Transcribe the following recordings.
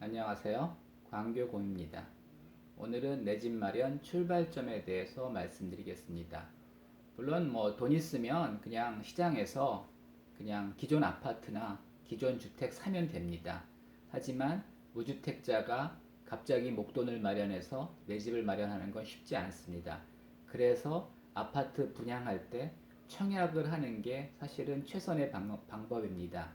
안녕하세요. 광교곰입니다. 오늘은 내 집 마련 출발점에 대해서 말씀드리겠습니다. 물론 돈 있으면 그냥 시장에서 그냥 기존 아파트나 기존 주택 사면 됩니다. 하지만 무주택자가 갑자기 목돈을 마련해서 내 집을 마련하는 건 쉽지 않습니다. 그래서 아파트 분양할 때 청약을 하는 게 사실은 최선의 방법입니다.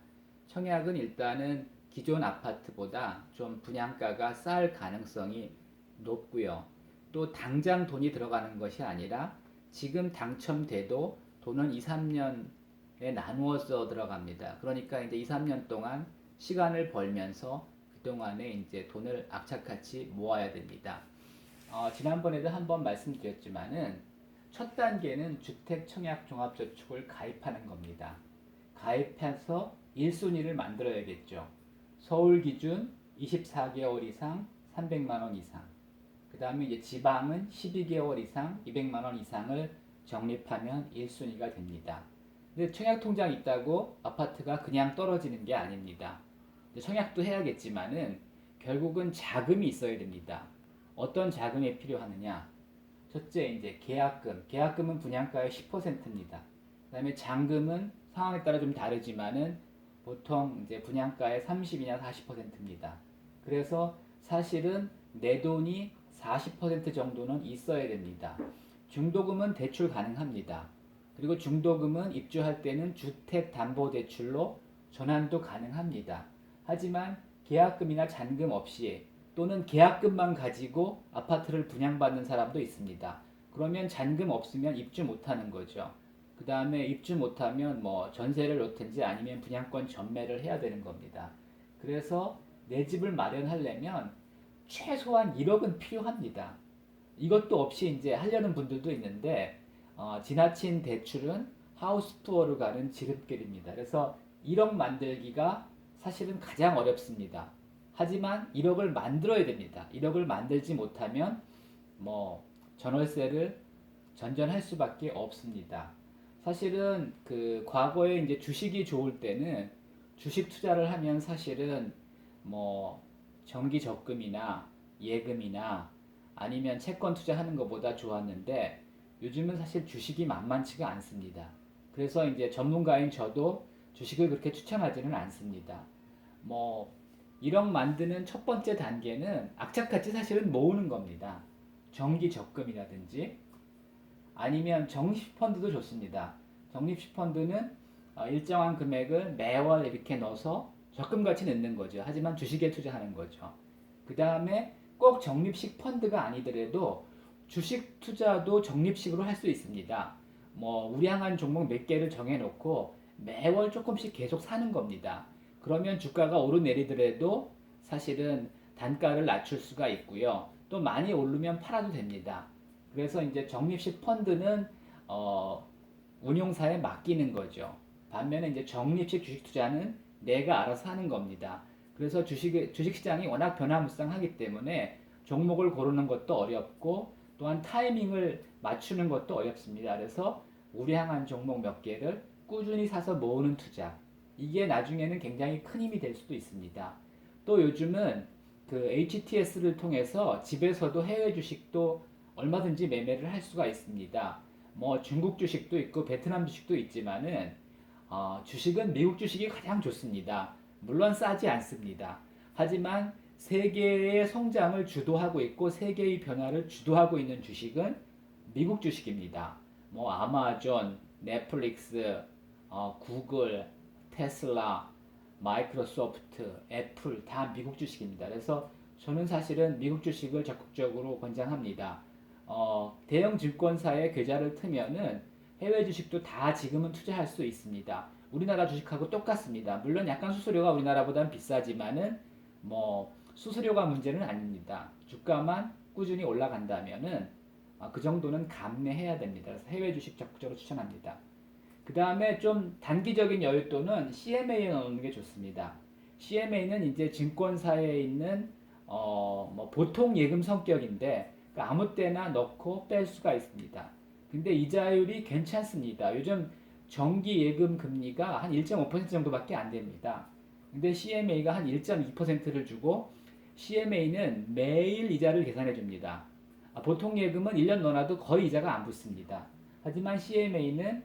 청약은 일단은 기존 아파트보다 좀 분양가가 쌀 가능성이 높고요. 또 당장 돈이 들어가는 것이 아니라 지금 당첨돼도 돈은 2, 3년에 나누어서 들어갑니다. 그러니까 이제 2, 3년 동안 시간을 벌면서 그동안에 이제 돈을 악착같이 모아야 됩니다. 지난번에도 한번 말씀드렸지만은 첫 단계는 주택청약종합저축을 가입하는 겁니다. 가입해서 1순위를 만들어야겠죠. 서울 기준 24개월 이상 300만 원 이상. 그 다음에 이제 지방은 12개월 이상 200만 원 이상을 적립하면 1순위가 됩니다. 근데 청약통장 있다고 아파트가 그냥 떨어지는 게 아닙니다. 청약도 해야겠지만은 결국은 자금이 있어야 됩니다. 어떤 자금이 필요하느냐? 첫째 이제 계약금. 계약금은 분양가의 10%입니다. 그다음에 잔금은 상황에 따라 좀 다르지만은 보통 이제 분양가의 30이나 40%입니다. 그래서 사실은 내 돈이 40% 정도는 있어야 됩니다. 중도금은 대출 가능합니다. 그리고 중도금은 입주할 때는 주택담보대출로 전환도 가능합니다. 하지만 계약금이나 잔금 없이 또는 계약금만 가지고 아파트를 분양받는 사람도 있습니다. 그러면 잔금 없으면 입주 못하는 거죠. 그 다음에 입주 못하면 뭐 전세를 놓든지 아니면 분양권 전매를 해야 되는 겁니다. 그래서 내 집을 마련하려면 최소한 1억은 필요합니다. 이것도 없이 이제 하려는 분들도 있는데 지나친 대출은 하우스 투어로 가는 지름길입니다. 그래서 1억 만들기가 사실은 가장 어렵습니다. 하지만 1억을 만들어야 됩니다. 1억을 만들지 못하면 뭐 전월세를 전전할 수밖에 없습니다. 사실은 그 과거에 이제 주식이 좋을 때는 주식 투자를 하면 사실은 뭐 정기 적금이나 예금이나 아니면 채권 투자하는 것보다 좋았는데 요즘은 사실 주식이 만만치가 않습니다. 그래서 이제 전문가인 저도 주식을 그렇게 추천하지는 않습니다. 뭐 1억 만드는 첫 번째 단계는 악착같이 사실은 모으는 겁니다. 정기 적금이라든지 아니면 적립펀드도 좋습니다. 적립펀드는 일정한 금액을 매월 이렇게 넣어서 적금같이 넣는 거죠. 하지만 주식에 투자하는 거죠. 그 다음에 꼭 적립식 펀드가 아니더라도 주식 투자도 적립식으로 할 수 있습니다. 뭐 우량한 종목 몇 개를 정해놓고 매월 조금씩 계속 사는 겁니다. 그러면 주가가 오르내리더라도 사실은 단가를 낮출 수가 있고요. 또 많이 오르면 팔아도 됩니다. 그래서 이제 적립식 펀드는 운용사에 맡기는 거죠. 반면에 이제 적립식 주식 투자는 내가 알아서 하는 겁니다. 그래서 주식시장이 워낙 변화무쌍하기 때문에 종목을 고르는 것도 어렵고 또한 타이밍을 맞추는 것도 어렵습니다. 그래서 우량한 종목 몇 개를 꾸준히 사서 모으는 투자. 이게 나중에는 굉장히 큰 힘이 될 수도 있습니다. 또 요즘은 그 HTS를 통해서 집에서도 해외 주식도 얼마든지 매매를 할 수가 있습니다. 뭐 중국 주식도 있고 베트남 주식도 있지만은 주식은 미국 주식이 가장 좋습니다. 물론 싸지 않습니다. 하지만 세계의 성장을 주도하고 있고 세계의 변화를 주도하고 있는 주식은 미국 주식입니다. 뭐 아마존, 넷플릭스, 구글, 테슬라, 마이크로소프트, 애플 다 미국 주식입니다. 그래서 저는 사실은 미국 주식을 적극적으로 권장합니다. 대형 증권사의 계좌를 트면은 해외 주식도 다 지금은 투자할 수 있습니다. 우리나라 주식하고 똑같습니다. 물론 약간 수수료가 우리나라보다는 비싸지만은 뭐 수수료가 문제는 아닙니다. 주가만 꾸준히 올라간다면은 그 정도는 감내해야 됩니다. 그래서 해외 주식 적극적으로 추천합니다. 그 다음에 좀 단기적인 여윳돈은 CMA에 넣는 게 좋습니다. CMA는 이제 증권사에 있는 뭐 보통 예금 성격인데 그러니까 아무 때나 넣고 뺄 수가 있습니다. 근데 이자율이 괜찮습니다. 요즘 정기 예금 금리가 한 1.5% 정도밖에 안 됩니다. 근데 CMA가 한 1.2%를 주고 CMA는 매일 이자를 계산해 줍니다. 보통 예금은 1년 넣어놔도 거의 이자가 안 붙습니다. 하지만 CMA는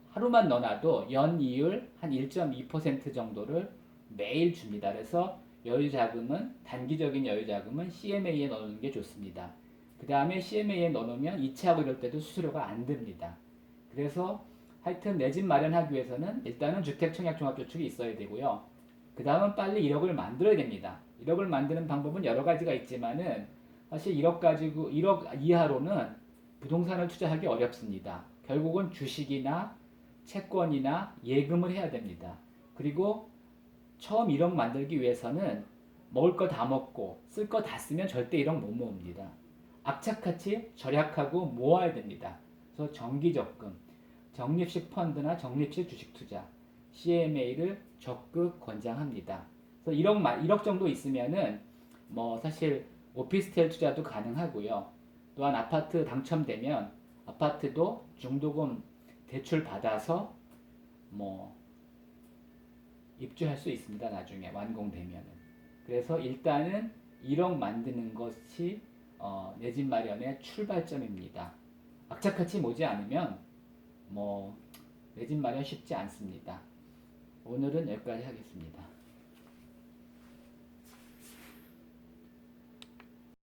하루만 넣어놔도 연이율 한 1.2% 정도를 매일 줍니다. 그래서 여유자금은 단기적인 여유자금은 CMA에 넣는 게 좋습니다. 그 다음에 CMA에 넣어놓으면 이체하고 이럴 때도 수수료가 안 듭니다. 그래서 하여튼 내 집 마련하기 위해서는 일단은 주택청약종합저축이 있어야 되고요. 그 다음은 빨리 1억을 만들어야 됩니다. 1억을 만드는 방법은 여러 가지가 있지만은 사실 1억 가지고 1억 이하로는 부동산을 투자하기 어렵습니다. 결국은 주식이나 채권이나 예금을 해야 됩니다. 그리고 처음 1억 만들기 위해서는 먹을 거 다 먹고 쓸 거 다 쓰면 절대 1억 못 모읍니다. 악착같이 절약하고 모아야 됩니다. 그래서 정기적금, 적립식 펀드나 적립식 주식 투자, CMA를 적극 권장합니다. 그래서 1억 정도 있으면은 뭐 사실 오피스텔 투자도 가능하고요. 또한 아파트 당첨되면 아파트도 중도금 대출 받아서 뭐 입주할 수 있습니다. 나중에 완공되면은. 그래서 일단은 1억 만드는 것이 내 집 마련의 출발점입니다. 악착같이 모지 않으면 뭐 내 집 마련 쉽지 않습니다. 오늘은 여기까지 하겠습니다.